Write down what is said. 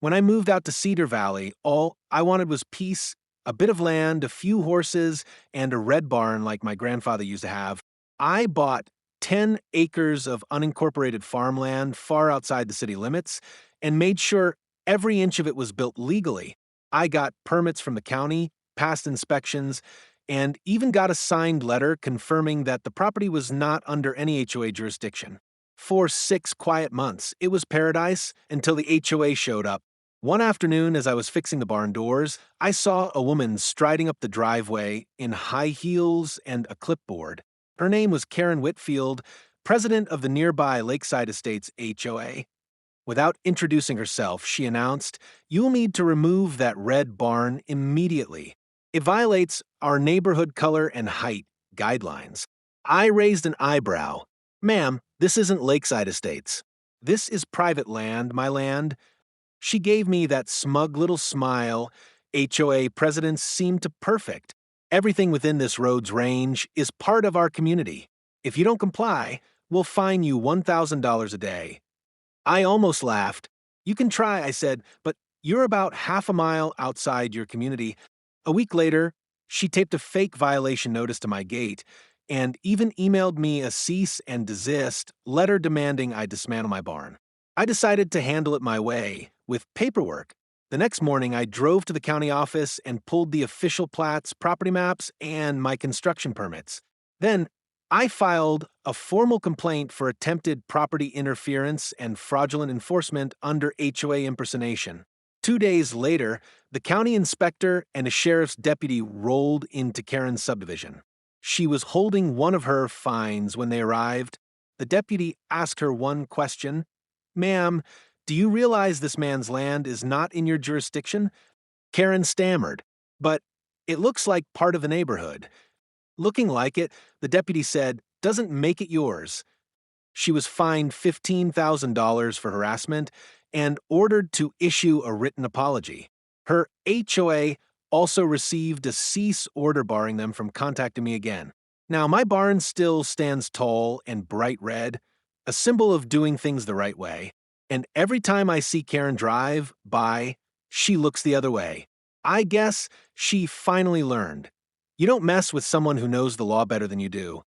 When I moved out to Cedar Valley, all I wanted was peace, a bit of land, a few horses, and a red barn like my grandfather used to have. I bought 10 acres of unincorporated farmland far outside the city limits and made sure every inch of it was built legally. I got permits from the county, passed inspections, and even got a signed letter confirming that the property was not under any HOA jurisdiction. For 6 quiet months, it was paradise until the HOA showed up. One afternoon, as I was fixing the barn doors, I saw a woman striding up the driveway in high heels and a clipboard. Her name was Karen Whitfield, president of the nearby Lakeside Estates HOA. Without introducing herself, she announced, "You'll need to remove that red barn immediately. It violates our neighborhood color and height guidelines." I raised an eyebrow. "Ma'am, this isn't Lakeside Estates. This is private land, my land." She gave me that smug little smile. HOA presidents seem to perfect. "Everything within this road's range is part of our community. If you don't comply, we'll fine you $1,000 a day." I almost laughed. "You can try," I said, "but you're about half a mile outside your community." A week later, she taped a fake violation notice to my gate and even emailed me a cease and desist letter demanding I dismantle my barn. I decided to handle it my way, with paperwork. The next morning, I drove to the county office and pulled the official plats, property maps, and my construction permits. Then, I filed a formal complaint for attempted property interference and fraudulent enforcement under HOA impersonation. 2 days later, the county inspector and a sheriff's deputy rolled into Karen's subdivision. She was holding one of her fines when they arrived. The deputy asked her one question. "Ma'am, do you realize this man's land is not in your jurisdiction?" Karen stammered, "But it looks like part of the neighborhood." Looking like it, the deputy said, "Doesn't make it yours." She was fined $15,000 for harassment and ordered to issue a written apology. Her HOA also received a cease order barring them from contacting me again. Now, my barn still stands tall and bright red, a symbol of doing things the right way. And every time I see Karen drive by, she looks the other way. I guess she finally learned. You don't mess with someone who knows the law better than you do.